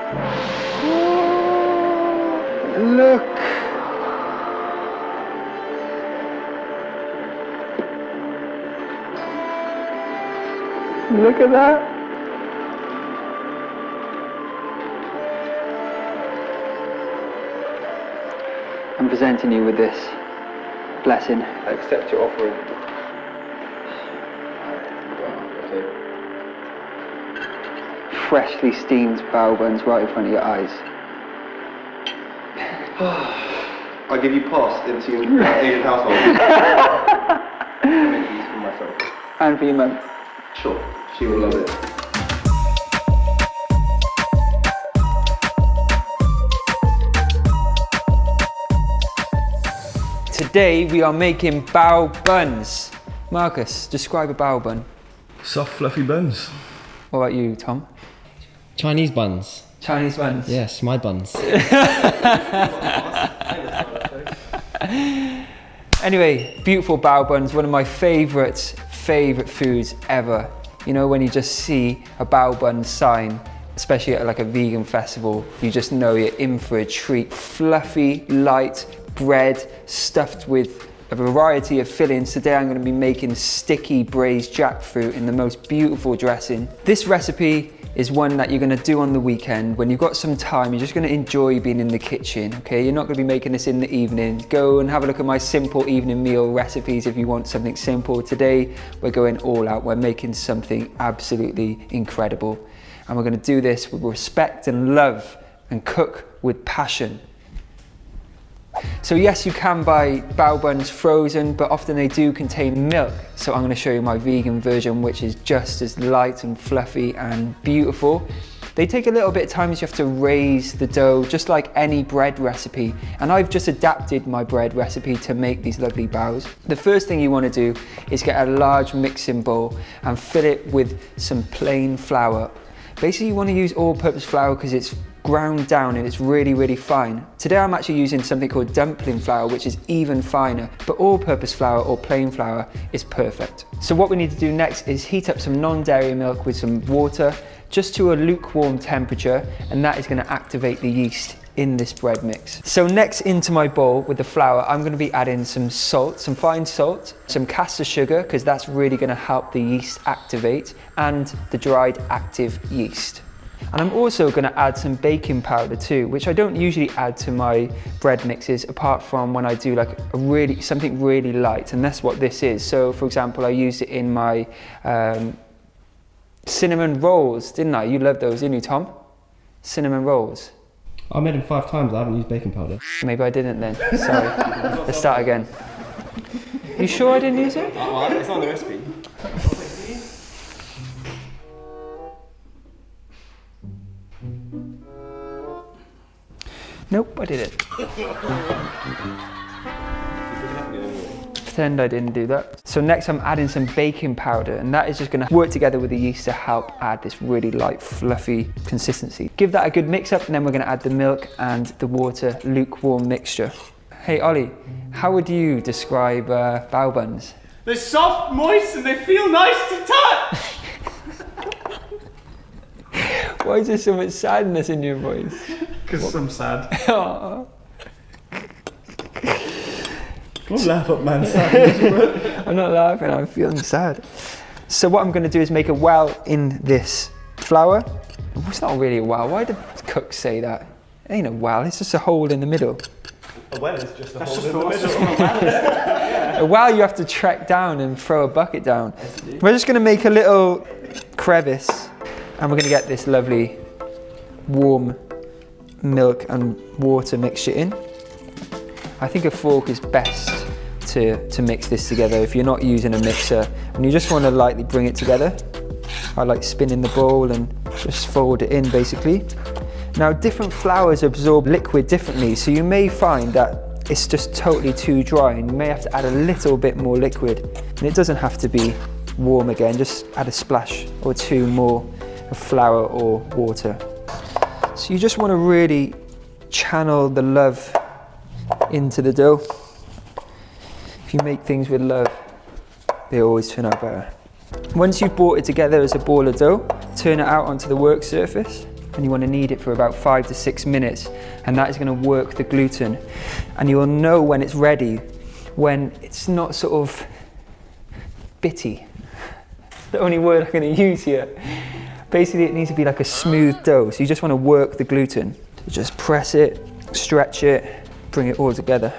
Look! Look at that! I'm presenting you with this blessing. I accept your offering. Freshly steamed bao buns right in front of your eyes. I give you pass into your alien household. I make these for myself. And for your mum. Sure, she will love it. Today we are making bao buns. Marcus, describe a bao bun. Soft, fluffy buns. What about you, Tom? Chinese buns. Chinese buns? Yes, my buns. Anyway, beautiful bao buns, one of my favourite foods ever. You know, when you just see a bao bun sign, especially at like a vegan festival, you just know you're in for a treat. Fluffy, light bread stuffed with a variety of fillings. Today I'm going to be making sticky braised jackfruit in the most beautiful dressing. This recipe is one that you're going to do on the weekend when you've got some time. You're just going to enjoy being in the kitchen, okay? You're not going to be making this in the evening. Go and have a look at my simple evening meal recipes if you want something simple. Today we're going all out. We're making something absolutely incredible, and we're going to do this with respect and love and cook with passion. So yes, you can buy bao buns frozen, but often they do contain milk. So I'm going to show you my vegan version, which is just as light and fluffy and beautiful. They take a little bit of time, as you have to raise the dough, just like any bread recipe. And I've just adapted my bread recipe to make these lovely baos. The first thing you want to do is get a large mixing bowl and fill it with some plain flour. Basically, you want to use all-purpose flour because it's ground down and it's really, really fine. Today I'm actually using something called dumpling flour, which is even finer, but all-purpose flour or plain flour is perfect. So what we need to do next is heat up some non-dairy milk with some water, just to a lukewarm temperature, and that is going to activate the yeast in this bread mix. So next, into my bowl with the flour, I'm going to be adding some salt, some fine salt, some caster sugar, because that's really going to help the yeast activate, and the dried active yeast. And I'm also going to add some baking powder too, which I don't usually add to my bread mixes apart from when I do like something really light, and that's what this is. So for example, I used it in my cinnamon rolls, didn't I? You loved those, didn't you, Tom? Cinnamon rolls. I made them 5 times, I haven't used baking powder. Maybe I didn't then, sorry. Let's start again. You sure I didn't use it? It's not on the recipe. Nope, I did it. Pretend I didn't do that. So next I'm adding some baking powder, and that is just going to work together with the yeast to help add this really light, fluffy consistency. Give that a good mix up, and then we're going to add the milk and the water, lukewarm mixture. Hey Ollie, how would you describe bao buns? They're soft, moist, and they feel nice to touch! Why is there so much sadness in your voice? Because I'm sad. Oh. Don't laugh up, man. I'm not laughing, I'm feeling sad. So what I'm going to do is make a well in this flour. It's not really a well. Why did cooks say that? It ain't a well, it's just a hole in the middle. A well is just a hole in the middle. A well you have to trek down and throw a bucket down. We're just going to make a little crevice, and we're going to get this lovely warm milk and water mixture in. I think a fork is best to mix this together if you're not using a mixer, and you just want to lightly bring it together. I like spinning the bowl and just fold it in basically. Now different flours absorb liquid differently, so you may find that it's just totally too dry and you may have to add a little bit more liquid, and it doesn't have to be warm again, just add a splash or two more of flour or water. So you just want to really channel the love into the dough. If you make things with love, they always turn out better. Once you've brought it together as a ball of dough, turn it out onto the work surface and you want to knead it for about 5 to 6 minutes, and that is going to work the gluten. And you will know when it's ready, when it's not sort of bitty. The only word I'm going to use here. Basically, it needs to be like a smooth dough, so you just want to work the gluten. So just press it, stretch it, bring it all together.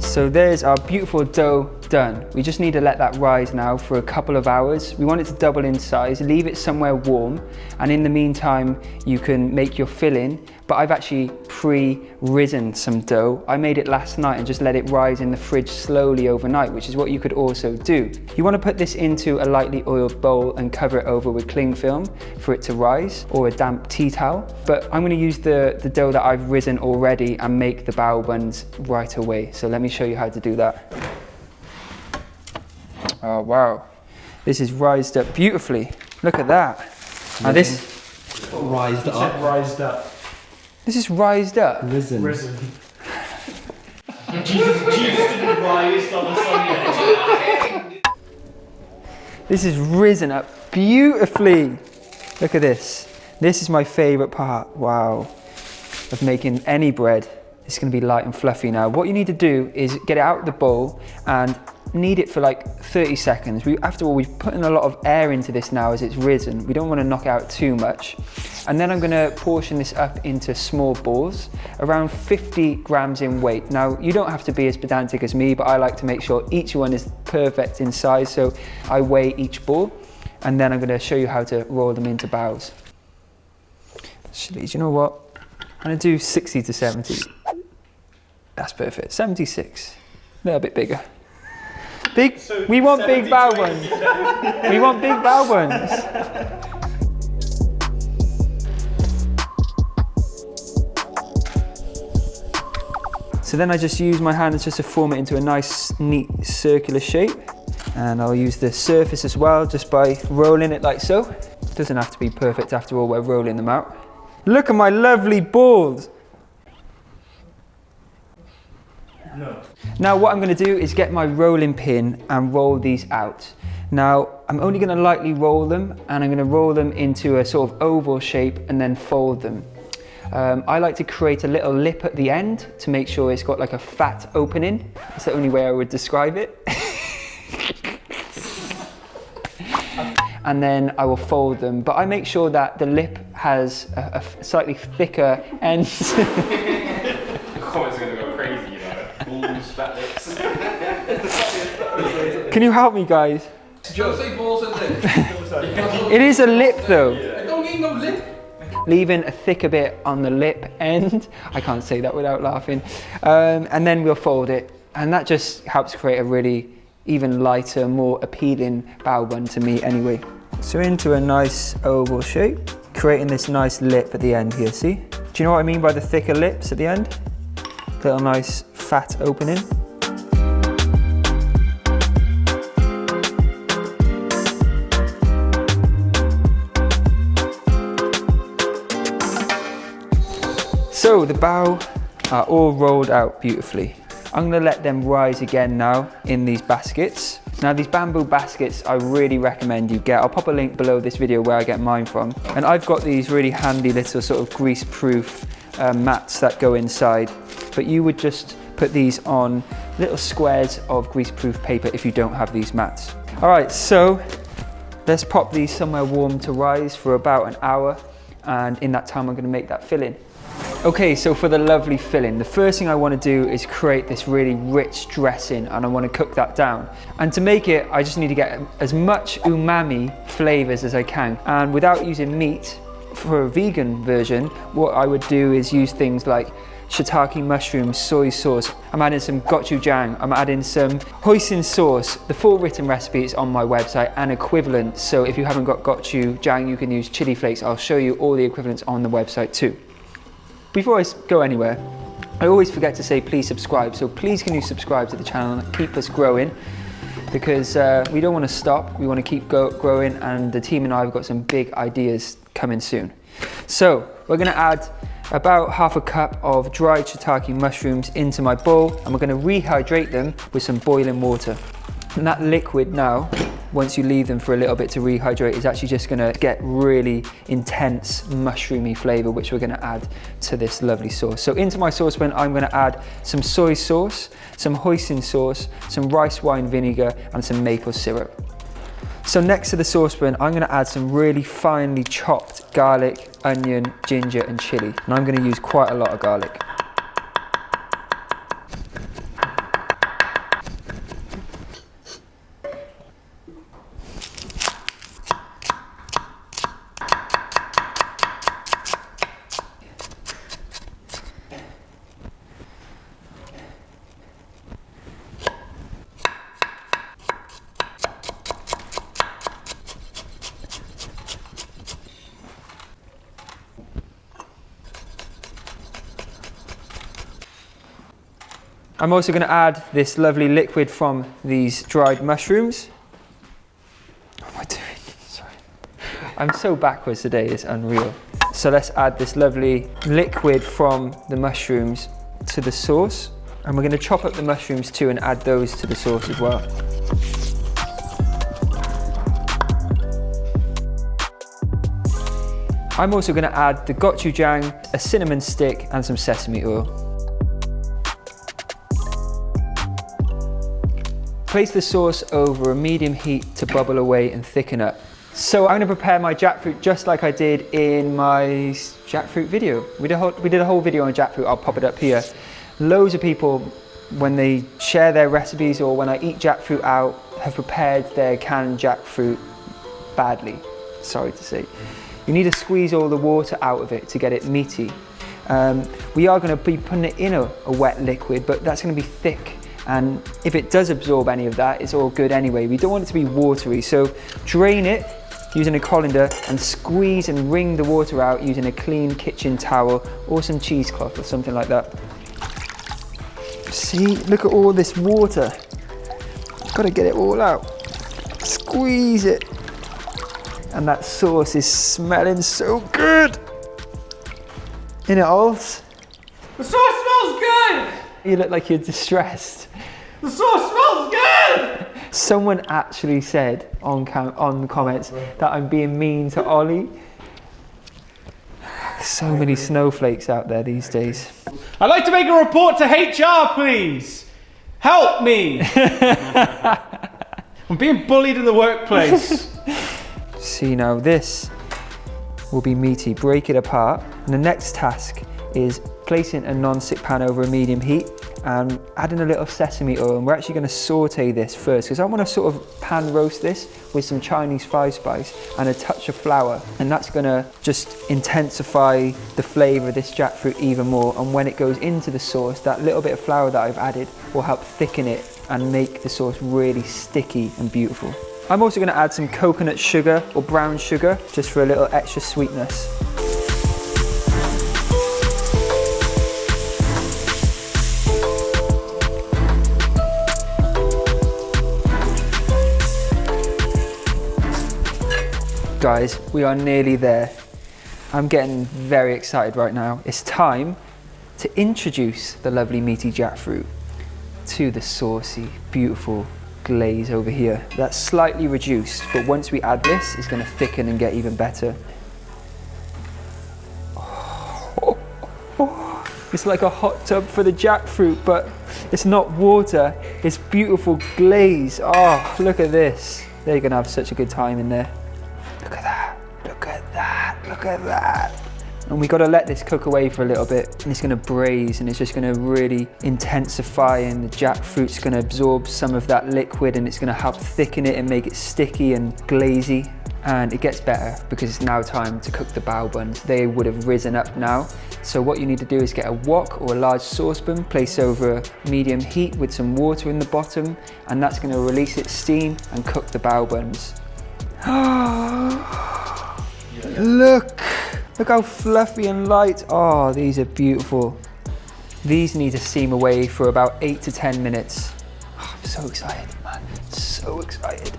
So there's our beautiful dough done. We just need to let that rise now for a couple of hours. We want it to double in size, leave it somewhere warm, and in the meantime you can make your filling. But I've actually pre-risen some dough. I made it last night and just let it rise in the fridge slowly overnight, which is what you could also do. You want to put this into a lightly oiled bowl and cover it over with cling film for it to rise, or a damp tea towel. But I'm going to use the dough that I've risen already and make the bao buns right away. So let me show you how to do that. Oh wow, this is rised up beautifully. Look at that. Now this Rised up. Rised up. this is rised up. Risen. Risen. Jesus didn't rise on a Sunday. This is risen up beautifully. Look at this. This is my favorite part, wow, of making any bread. It's going to be light and fluffy now. What you need to do is get it out of the bowl and knead it for like 30 seconds. After all, we've put in a lot of air into this now as it's risen. We don't want to knock it out too much. And then I'm going to portion this up into small balls, around 50 grams in weight. Now, you don't have to be as pedantic as me, but I like to make sure each one is perfect in size. So I weigh each ball, and then I'm going to show you how to roll them into baos. Actually, do you know what? I'm going to do 60 to 70. That's perfect. 76. A little bit bigger. Big. So we want big 70 bao to buns. We want big bao buns. So then I just use my hands just to form it into a nice, neat circular shape. And I'll use the surface as well, just by rolling it like so. It doesn't have to be perfect after all, we're rolling them out. Look at my lovely balls. No. Now what I'm going to do is get my rolling pin and roll these out. Now I'm only going to lightly roll them, and I'm going to roll them into a sort of oval shape and then fold them. I like to create a little lip at the end to make sure it's got like a fat opening. That's the only way I would describe it. And then I will fold them, but I make sure that the lip has a slightly thicker end. Comments are going to go crazy, you know. Balls, fat lips. Can you help me, guys? Don't say balls and lips. It is a lip though. I don't need no lip. Leaving a thicker bit on the lip end. I can't say that without laughing. And then we'll fold it. And that just helps create a really even lighter, more appealing bao bun to me anyway. So into a nice oval shape, creating this nice lip at the end here, see? Do you know what I mean by the thicker lips at the end? Little nice fat opening. So the bao are all rolled out beautifully. I'm going to let them rise again now in these baskets. Now these bamboo baskets I really recommend you get. I'll pop a link below this video where I get mine from. And I've got these really handy little sort of grease-proof mats that go inside. But you would just put these on little squares of grease-proof paper if you don't have these mats. All right, so let's pop these somewhere warm to rise for about an hour. And in that time, I'm going to make that filling. Okay, so for the lovely filling, the first thing I want to do is create this really rich dressing, and I want to cook that down. And to make it, I just need to get as much umami flavors as I can. And without using meat, for a vegan version, what I would do is use things like shiitake mushrooms, soy sauce. I'm adding some gochujang. I'm adding some hoisin sauce. The full written recipe is on my website and equivalent. So if you haven't got gochujang, you can use chili flakes. I'll show you all the equivalents on the website too. Before I go anywhere, I always forget to say please subscribe. So please can you subscribe to the channel and keep us growing, because we don't want to stop. We want to keep growing, and the team and I have got some big ideas coming soon. So we're going to add about half a cup of dried shiitake mushrooms into my bowl, and we're going to rehydrate them with some boiling water. And that liquid now, once you leave them for a little bit to rehydrate, is actually just going to get really intense mushroomy flavor, which we're going to add to this lovely sauce. So into my saucepan, I'm going to add some soy sauce, some hoisin sauce, some rice wine vinegar, and some maple syrup. So next to the saucepan, I'm going to add some really finely chopped garlic, onion, ginger, and chili. And I'm going to use quite a lot of garlic. I'm also going to add this lovely liquid from these dried mushrooms. What am I doing? Sorry. I'm so backwards today, it's unreal. So let's add this lovely liquid from the mushrooms to the sauce. And we're going to chop up the mushrooms too and add those to the sauce as well. I'm also going to add the gochujang, a cinnamon stick, and some sesame oil. Place the sauce over a medium heat to bubble away and thicken up. So I'm going to prepare my jackfruit just like I did in my jackfruit video. We did a whole video on jackfruit, I'll pop it up here. Loads of people, when they share their recipes or when I eat jackfruit out, have prepared their canned jackfruit badly, sorry to say. You need to squeeze all the water out of it to get it meaty. We are going to be putting it in a wet liquid, but that's going to be thick. And if it does absorb any of that, it's all good anyway. We don't want it to be watery, so drain it using a colander and squeeze and wring the water out using a clean kitchen towel or some cheesecloth or something like that. See, look at all this water. Got to get it all out. Squeeze it. And that sauce is smelling so good. In it, Ols? The sauce smells good! You look like you're distressed. The sauce smells good! Someone actually said on the comments that I'm being mean to Ollie. So many snowflakes out there these days. I'd like to make a report to HR, please. Help me! I'm being bullied in the workplace. See, now this will be meaty. Break it apart. And the next task is placing a non-stick pan over a medium heat and adding a little sesame oil, and we're actually going to saute this first because I want to sort of pan roast this with some Chinese five spice and a touch of flour, and that's going to just intensify the flavour of this jackfruit even more. And when it goes into the sauce, that little bit of flour that I've added will help thicken it and make the sauce really sticky and beautiful. I'm also going to add some coconut sugar or brown sugar just for a little extra sweetness. Guys, we are nearly there. I'm getting very excited right now. It's time to introduce the lovely meaty jackfruit to the saucy, beautiful glaze over here. That's slightly reduced, but once we add this, it's going to thicken and get even better. It's like a hot tub for the jackfruit, but it's not water, it's beautiful glaze. Oh, look at this. They're going to have such a good time in there. Look at that, look at that, look at that. And we got to let this cook away for a little bit, and it's going to braise, and it's just going to really intensify, and the jackfruit's going to absorb some of that liquid, and it's going to help thicken it and make it sticky and glazy. And it gets better because it's now time to cook the bao buns. They would have risen up now. So what you need to do is get a wok or a large saucepan, place over a medium heat with some water in the bottom, and that's going to release its steam and cook the bao buns. Look how fluffy and light. Oh, these are beautiful. These need to steam away for about 8 to 10 minutes. Oh, I'm so excited, man. So excited.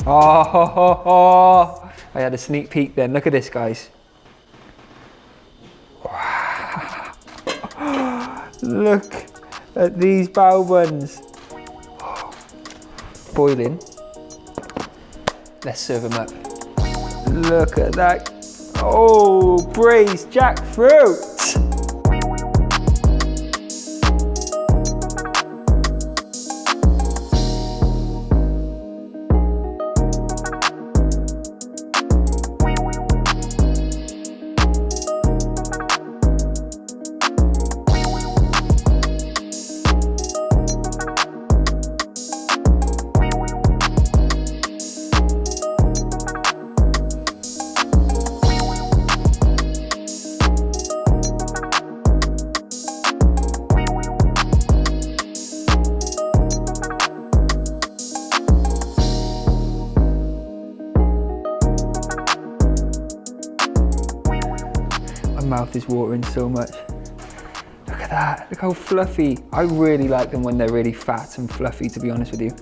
Oh, ho, ho, ho. I had a sneak peek then. Look at this, guys. Wow. Look at these bao buns. Boiling. Let's serve them up. Look at that. Oh, braised jackfruit. My mouth is watering so much. Look at that, look how fluffy. I really like them when they're really fat and fluffy, to be honest with you.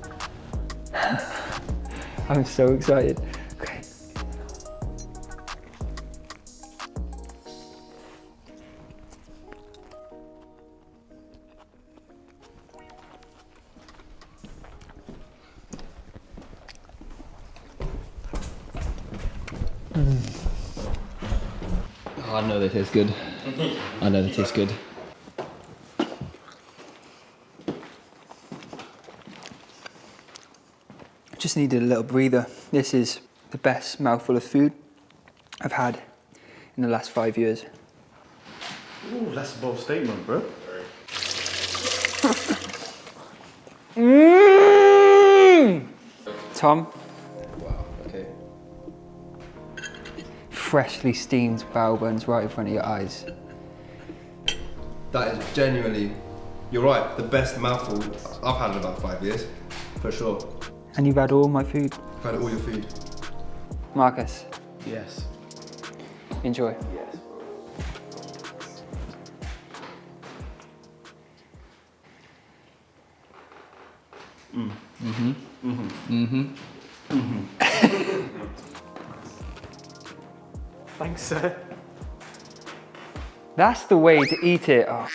I'm so excited. Okay. Oh, I know they taste good. I know they taste good. Just needed a little breather. This is the best mouthful of food I've had in the last 5 years. Ooh, that's a bold statement, bro. Tom, Wow, okay. freshly steamed bao buns right in front of your eyes. That is genuinely, you're right, the best mouthful I've had in about 5 years, for sure. And you've had all my food. I've had all your food. Marcus, Yes. enjoy. Yes. Thanks, sir. That's the way to eat it. Oh.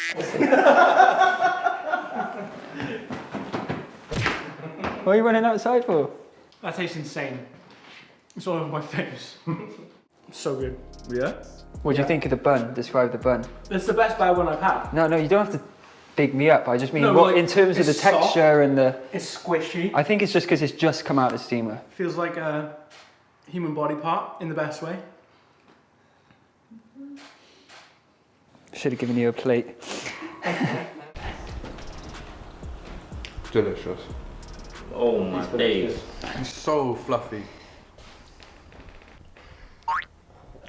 What are you running outside for? That tastes insane. It's all over my face. So good. Yeah? What do you think of the bun? Describe the bun. It's the best bao bun I've had. No, you don't have to big me up. I just mean No, what like, in terms of the it's soft. texture and the. It's squishy. I think it's just because it's just come out of the steamer. Feels like a human body part in the best way. Should have given you a plate. Delicious. Oh my days. It's so fluffy.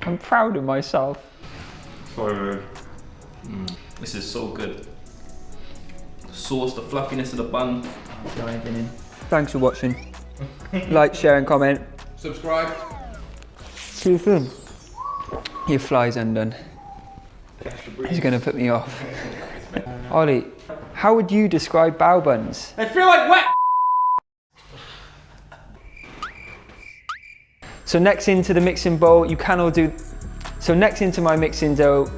I'm proud of myself. This is so good. The sauce, the fluffiness of the bun. Diving in. Thanks for watching. Like, share, and comment. Subscribe. See you soon. Your fly's undone. He's gonna put me off. Ollie, how would you describe bao buns? They feel like wet. So next into the mixing bowl, you can all do. So next into my mixing dough.